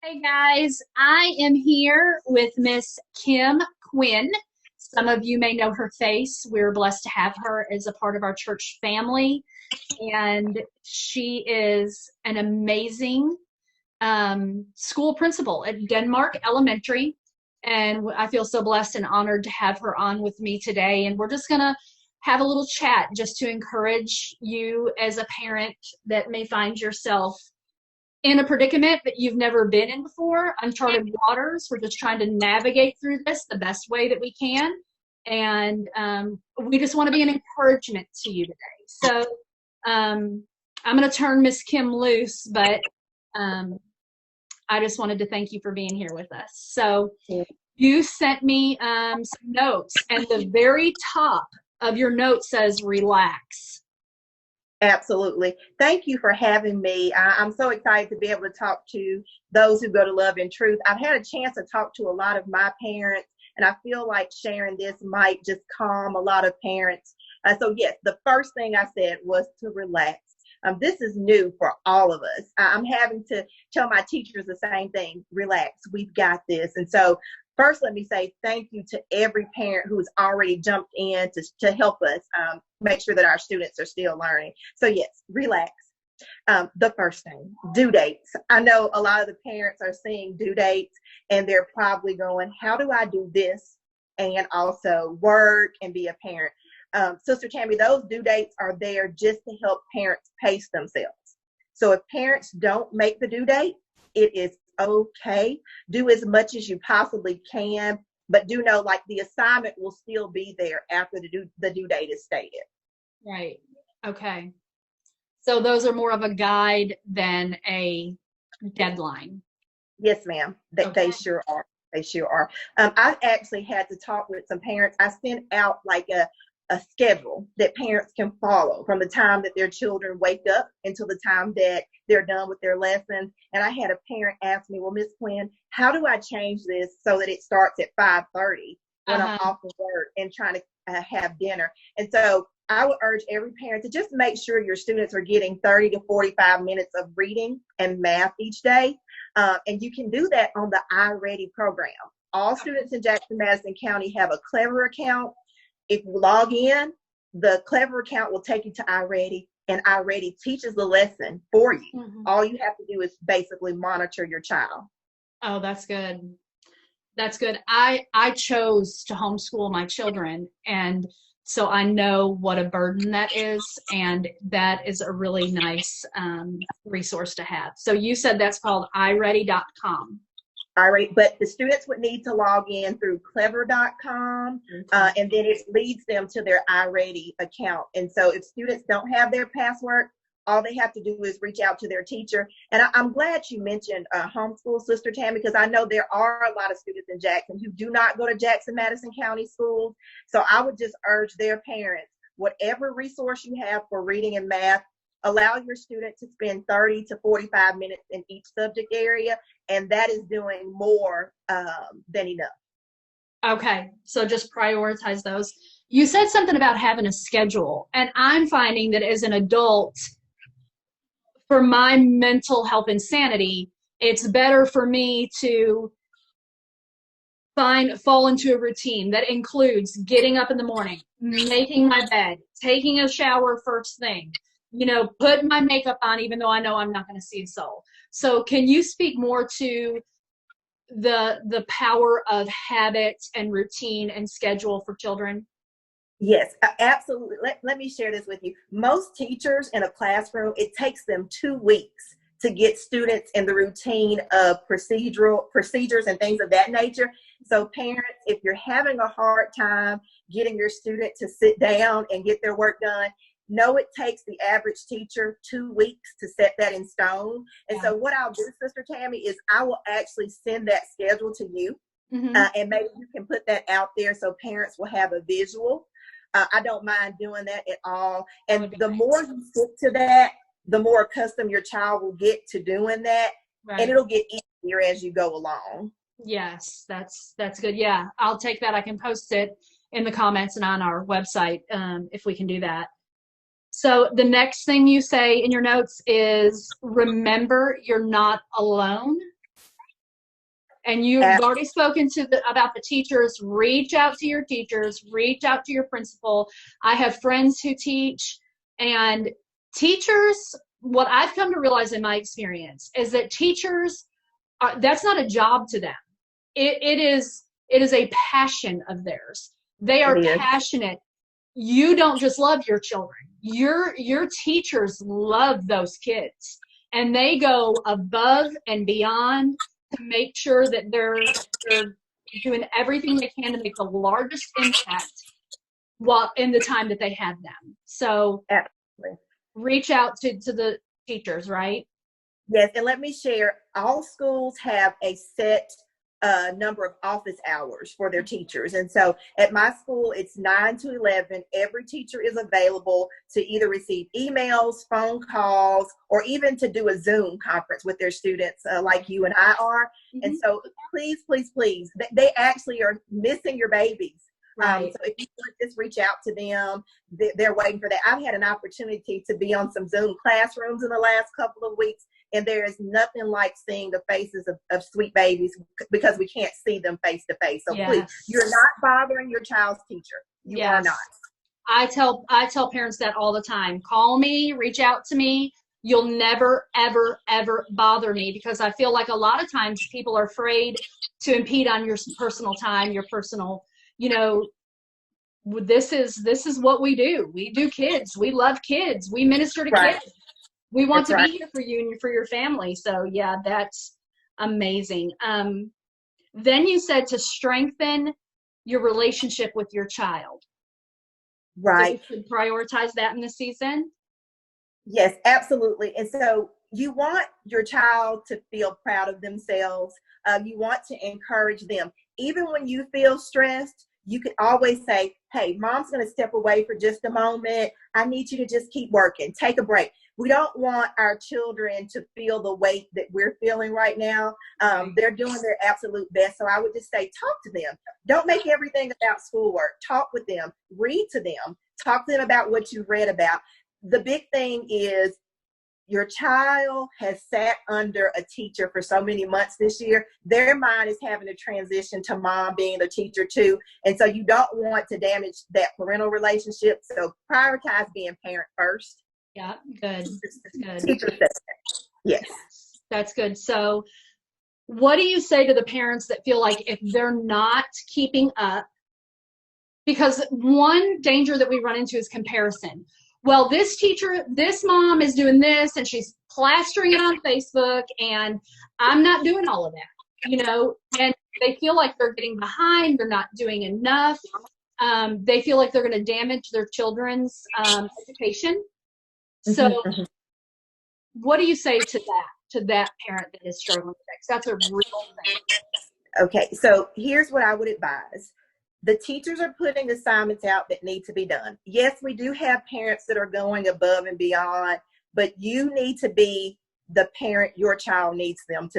Hey guys, I am here with Miss Kim Quinn. Some of you may know her face. We're blessed to have her as a part of our church family, and she is an amazing school principal at Denmark Elementary. And I feel so blessed and honored to have her on with me today. And we're just going to have a little chat just to encourage you as a parent that may find yourself in a predicament that you've never been in before, uncharted waters. We're just trying to navigate through this the best way that we can. And we just want to be an encouragement to you today. So I'm going to turn Miss Kim loose, but I just wanted to thank you for being here with us. So you sent me some notes, and the very top of your note says relax. Absolutely. Thank you for having me. I'm so excited to be able to talk to those who go to Love and Truth. I've had a chance to talk to a lot of my parents, and I feel like sharing this might just calm a lot of parents. So yes, the first thing I said was to relax. This is new for all of us. I'm having to tell my teachers the same thing. Relax, we've got this. And so first, let me say thank you to every parent who has already jumped in to help us make sure that our students are still learning. So yes, relax. The first thing, due dates. I know a lot of the parents are seeing due dates and they're probably going, how do I do this and also work and be a parent? Sister Tammy, those due dates are there just to help parents pace themselves. So if parents don't make the due date, it is okay. Do as much as you possibly can, but do know like the assignment will still be there after the due date is stated. Right. Okay. So those are more of a guide than a deadline. Yes, ma'am. They sure are. They sure are. I actually had to talk with some parents. I sent out like a schedule that parents can follow from the time that their children wake up until the time that they're done with their lessons. And I had a parent ask me, well, Miss Quinn, how do I change this so that it starts at 5:30 when I'm off of work and trying to have dinner? And so I would urge every parent to just make sure your students are getting 30 to 45 minutes of reading and math each day. And you can do that on the iReady program. All students in Jackson-Madison County have a Clever account. If you log in, the Clever account will take you to iReady, and iReady teaches the lesson for you. Mm-hmm. All you have to do is basically monitor your child. Oh, that's good. That's good. I chose to homeschool my children, and so I know what a burden that is, and that is a really nice resource to have. So you said that's called iReady.com. All right, but the students would need to log in through clever.com, and then it leads them to their iReady account. And so if students don't have their password, all they have to do is reach out to their teacher. And I'm glad you mentioned homeschool, Sister Tammy, because I know there are a lot of students in Jackson who do not go to Jackson-Madison County schools. So I would just urge their parents, whatever resource you have for reading and math, allow your student to spend 30 to 45 minutes in each subject area, and that is doing more than enough. Okay, so just prioritize those. You said something about having a schedule, and I'm finding that as an adult, for my mental health and sanity, it's better for me to fall into a routine that includes getting up in the morning, making my bed, taking a shower first thing, put my makeup on even though I know I'm not going to see a soul. So can you speak more to the power of habit and routine and schedule for children? Yes, absolutely. Let me share this with you. Most teachers in a classroom, it takes them 2 weeks to get students in the routine of procedures and things of that nature. So parents, if you're having a hard time getting your student to sit down and get their work done, know it takes the average teacher 2 weeks to set that in stone. And so what I'll do, Sister Tammy, is I will actually send that schedule to you. Mm-hmm. And maybe you can put that out there so parents will have a visual. I don't mind doing that at all. And the more you stick to that, the more accustomed your child will get to doing that. Right. And it'll get easier as you go along. Yes, that's good. Yeah, I'll take that. I can post it in the comments and on our website if we can do that. So the next thing you say in your notes is, remember, you're not alone. And you've already spoken to about the teachers. Reach out to your teachers, reach out to your principal. I have friends who teach, and teachers, what I've come to realize in my experience is that teachers, that's not a job to them. It is a passion of theirs. They are passionate. You don't just love your children. Your teachers love those kids, and they go above and beyond to make sure that they're doing everything they can to make the largest impact while in the time that they have them. So Absolutely. Reach out to the teachers, right? Yes, and let me share, all schools have a set number of office hours for their teachers. And so at my school, it's 9 to 11. Every teacher is available to either receive emails, phone calls, or even to do a Zoom conference with their students like you and I are. Mm-hmm. And so please, please, please, they actually are missing your babies. Right. So if you just reach out to them, they're waiting for that. I've had an opportunity to be on some Zoom classrooms in the last couple of weeks, and there is nothing like seeing the faces of sweet babies because we can't see them face to face. So please, you're not bothering your child's teacher. You are not. I tell parents that all the time. Call me, reach out to me. You'll never, ever, ever bother me, because I feel like a lot of times people are afraid to impede on your personal time, your personal, this is what we do. We do kids. We love kids. We minister to kids. We want to be here for you and for your family. So yeah, that's amazing. Then you said to strengthen your relationship with your child. Right. So you should prioritize that in the season. Yes, absolutely. And so you want your child to feel proud of themselves. You want to encourage them. Even when you feel stressed, you can always say, hey, mom's going to step away for just a moment. I need you to just keep working. Take a break. We don't want our children to feel the weight that we're feeling right now. They're doing their absolute best. So I would just say, talk to them. Don't make everything about schoolwork. Talk with them. Read to them. Talk to them about what you've read about. The big thing is, your child has sat under a teacher for so many months this year. Their mind is having to transition to mom being the teacher too. And so you don't want to damage that parental relationship. So prioritize being parent first. Yeah, good. Good. Teacher second. Yes. That's good. So what do you say to the parents that feel like if they're not keeping up? Because one danger that we run into is comparison. Well, this mom is doing this and she's plastering it on Facebook, and I'm not doing all of that, and they feel like they're getting behind. They're not doing enough. They feel like they're going to damage their children's education. So what do you say to that parent that is struggling with that? 'Cause that's a real thing. Okay. So here's what I would advise. The teachers are putting assignments out that need to be done. Yes, we do have parents that are going above and beyond, but you need to be the parent your child needs you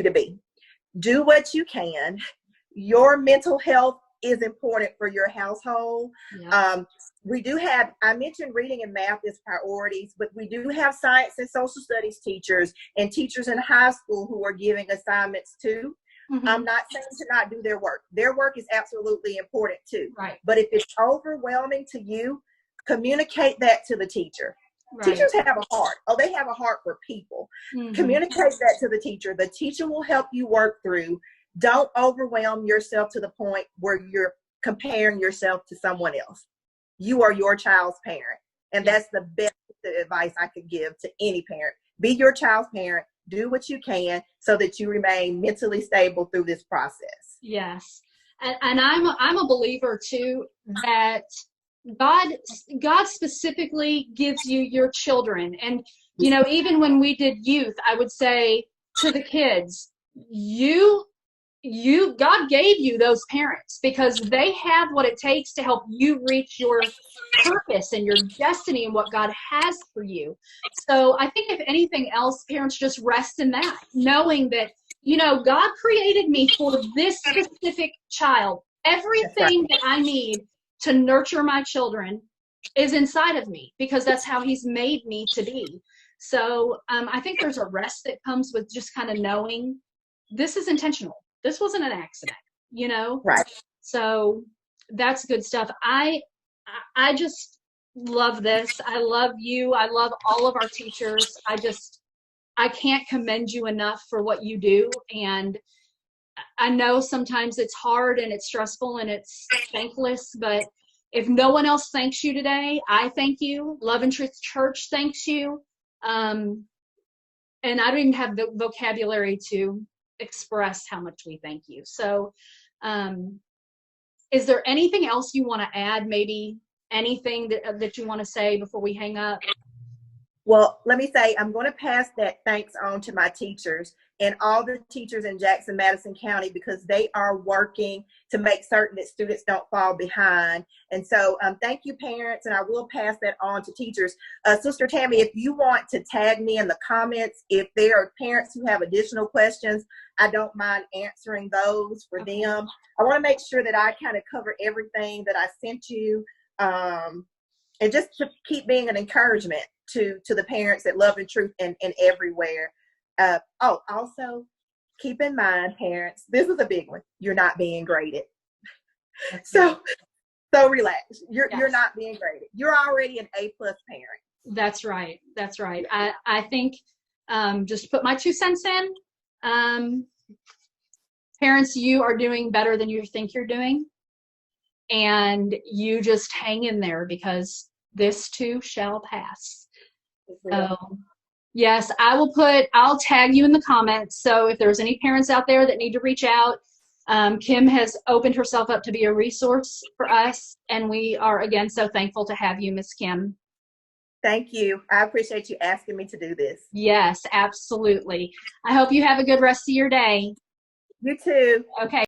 to be. Do what you can. Your mental health is important for your household. Yeah. We do have, I mentioned reading and math as priorities, but we do have science and social studies teachers and teachers in high school who are giving assignments too. I'm not saying to not do their work. Their work is absolutely important too. Right. But if it's overwhelming to you, communicate that to the teacher. Right. Teachers have a heart. Oh, they have a heart for people. Communicate that to the teacher. The teacher will help you work through. Don't overwhelm yourself to the point where you're comparing yourself to someone else. You are your child's parent. And that's the best advice I could give to any parent. Be your child's parent. Do what you can so that you remain mentally stable through this process. Yes. And I'm a believer too that God specifically gives you your children. And, even when we did youth, I would say to the kids, God gave you those parents because they have what it takes to help you reach your purpose and your destiny and what God has for you. So I think if anything else, parents just rest in that, knowing that, God created me for this specific child. Everything that I need to nurture my children is inside of me because that's how he's made me to be. So I think there's a rest that comes with just kind of knowing this is intentional. This wasn't an accident, you know? Right. So that's good stuff. I just love this. I love you. I love all of our teachers. I can't commend you enough for what you do. And I know sometimes it's hard and it's stressful and it's thankless, but if no one else thanks you today, I thank you. Love and Truth Church thanks you. And I don't even have the vocabulary to express how much we thank you. So, is there anything else you want to add? Maybe anything that you want to say before we hang up? Well, let me say, I'm going to pass that thanks on to my teachers and all the teachers in Jackson, Madison County, because they are working to make certain that students don't fall behind. And so thank you, parents, and I will pass that on to teachers. Sister Tammy, if you want to tag me in the comments, if there are parents who have additional questions, I don't mind answering those for them. I want to make sure that I kind of cover everything that I sent you, and just to keep being an encouragement to the parents at Love and Truth and everywhere. Also, keep in mind, parents, this is a big one. You're not being graded. So relax. You're not being graded. You're already an A+ parent. That's right. That's right. I think just put my 2 cents in. Parents, you are doing better than you think you're doing. And you just hang in there because this too shall pass. So, yes, I'll tag you in the comments. So if there's any parents out there that need to reach out, Kim has opened herself up to be a resource for us. And we are, again, so thankful to have you, Miss Kim. Thank you. I appreciate you asking me to do this. Yes, absolutely. I hope you have a good rest of your day. You too. Okay.